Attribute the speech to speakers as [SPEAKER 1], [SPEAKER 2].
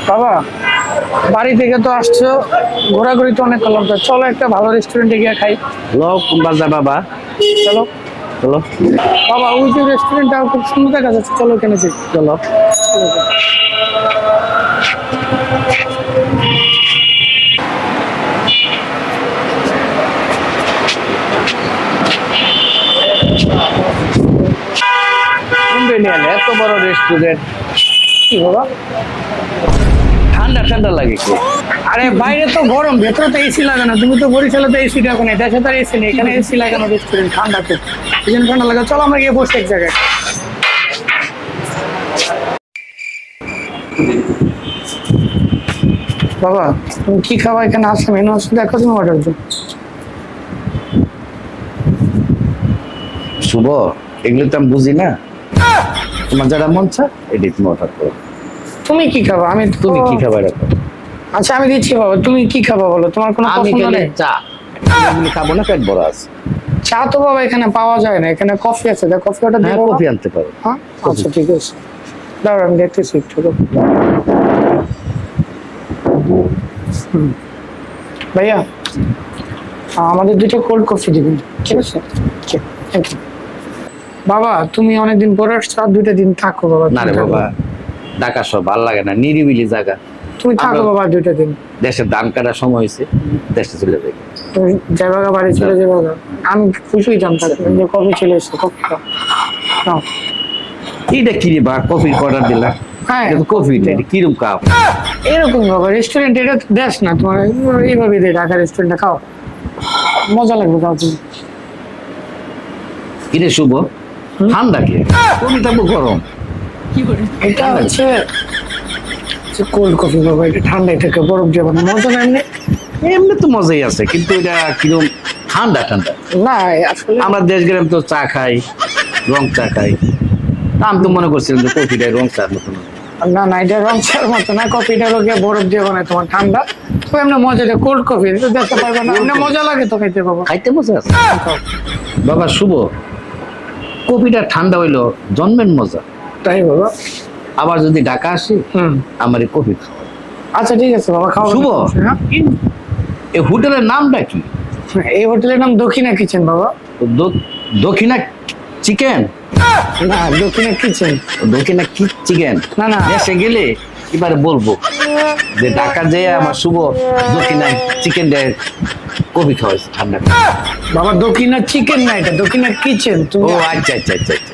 [SPEAKER 1] বাবা বাড়ি থেকে তো আসছো, ঘোরাঘুরি তো অনেক করলাম, তো চলো একটা ভালো রেস্টুরেন্টে গিয়ে খাই।
[SPEAKER 2] কোনবার যা বাবা?
[SPEAKER 1] চলো
[SPEAKER 2] চলো
[SPEAKER 1] বাবা, ওই যে রেস্টুরেন্টটা খুব সুন্দর দেখা যাচ্ছে, চলো ওখানে যাই।
[SPEAKER 2] চলো। এত বড় রেস্টুরেন্ট,
[SPEAKER 1] কি বাবা?
[SPEAKER 2] ঠান্ডা ঠান্ডা লাগে কি?
[SPEAKER 1] আরে বাইরে তো গরম, ভেতরে তো এসি লাগানো। তুমি তো বরিশালে তো এসি দেখো না, দেশে তো এসি নেই, এখানে এসি লাগানো রেস্টুরেন্ট, ঠান্ডাতে এই জন্য ঠান্ডা লাগে। চলো আমরা গিয়ে বসে এক জায়গায়। বাবা তুমি কি খাবা? এখানে আসলে মেনু আছে, দেখো তুমি অর্ডার দাও।
[SPEAKER 2] শুভ, এগুলো তো আমি বুঝি না। তোমার যারা মন চা এটাই তুমি অর্ডার করো।
[SPEAKER 1] তুমি কি খাবা?
[SPEAKER 2] তুমি কি খাবার রাখো?
[SPEAKER 1] আচ্ছা আমি দিচ্ছি বাবা, তুমি কি খাবা বলো, তোমার কোনো
[SPEAKER 2] আমি
[SPEAKER 1] পছন্দ
[SPEAKER 2] খেলে
[SPEAKER 1] নেই?
[SPEAKER 2] চা, আমি খাবো না, পেট বড় আছে।
[SPEAKER 1] চা তো বাবা এখানে পাওয়া যায় না, এখানে কফি আছে, কফি অর্ডার
[SPEAKER 2] হ্যাঁ,
[SPEAKER 1] দিই।
[SPEAKER 2] কফি আনতে পারো।
[SPEAKER 1] হ্যাঁ আচ্ছা ঠিক আছে, দাঁড়াও আমি দেখতেছি একটু। ভাইয়া আমাদের দুটো কোল্ড কফি দিবেন, ঠিক আছে? Thank you. বাবা তুমি অনেকদিন পরে আসছো, আর 2টা দিন থাকো বাবা।
[SPEAKER 2] না রে বাবা, ঢাকা সব ভালো লাগে না, নিরিবিলি জায়গা।
[SPEAKER 1] তুমি থাকো বাবা 2টা দিন।
[SPEAKER 2] দেশের ধান কাটার সময় হয়েছে, দেশে চলে যাই।
[SPEAKER 1] তুমি যাবা বাড়ি চলে যাবা, আমি খুশি হইতাম থাকতে যে কফি চলে এসছে, কফি নাও।
[SPEAKER 2] এইটা কি রে বা, কফি অর্ডার দিলাম।
[SPEAKER 1] হ্যাঁ
[SPEAKER 2] কফি কিরম কাপ?
[SPEAKER 1] এরকম বাবা, রেস্টুরেন্ট এটা তো দেশ না তোমার, এইভাবে দেয় ঢাকা রেস্টুরেন্টে, খাও মজা লাগবে খাও তুমি।
[SPEAKER 2] কিরে শুভ, ঠান্ডা কে? কফি থাকবো গরম।
[SPEAKER 1] এটা হচ্ছে কোল্ড কফি বাবা, এটা ঠান্ডায় থাকে, বরফ দিয়ে বানানো, মজা না এমনি?
[SPEAKER 2] এমনি তো মজাই আছে, কিন্তু এটা কিরম ঠান্ডা ঠান্ডা।
[SPEAKER 1] না আসলে
[SPEAKER 2] আমরা দেশ গ্রাম তো চা খাই, রং চা খাই। আমি তো মনে করছিলাম যে কফিটা রং চার মতো না।
[SPEAKER 1] না না, এটা রং চার মতো না, কফিটা লোকে বরফ দিয়ে বানায় তোমার, ঠান্ডা তো এমনি মজা। এটা কোল্ড কফি, এটা দেখতে পারবে না, এমনি মজা লাগে তো খাইতে বাবা।
[SPEAKER 2] খাইতে মজা আছে বাবা। শুভ, কফিটা ঠান্ডা হইলো জন্মের মজা।
[SPEAKER 1] তাই বাবা?
[SPEAKER 2] আবার যদি ঢাকা আসি, আমার এই কফি খাওয়া।
[SPEAKER 1] আচ্ছা ঠিক আছে বাবা, খাও।
[SPEAKER 2] শুভ,
[SPEAKER 1] হ্যাঁ?
[SPEAKER 2] এই হোটেলের নামটা কি?
[SPEAKER 1] এই হোটেলের নাম দক্ষিণা কিচেন বাবা।
[SPEAKER 2] দক্ষিণা চিকেন?
[SPEAKER 1] না দক্ষিণা কিচেন।
[SPEAKER 2] দক্ষিণা কি চিকেন?
[SPEAKER 1] না না,
[SPEAKER 2] দেশে গেলে এবারে বলবো যে ঢাকা যেয়ে আমার শুভ দক্ষিণা চিকেন দেয়, কফি খাওয়াইছে ঠান্ডা।
[SPEAKER 1] বাবা দক্ষিণা চিকেন না, এটা দক্ষিণা কিচেন।
[SPEAKER 2] ও আচ্ছা আচ্ছা আচ্ছা আচ্ছা।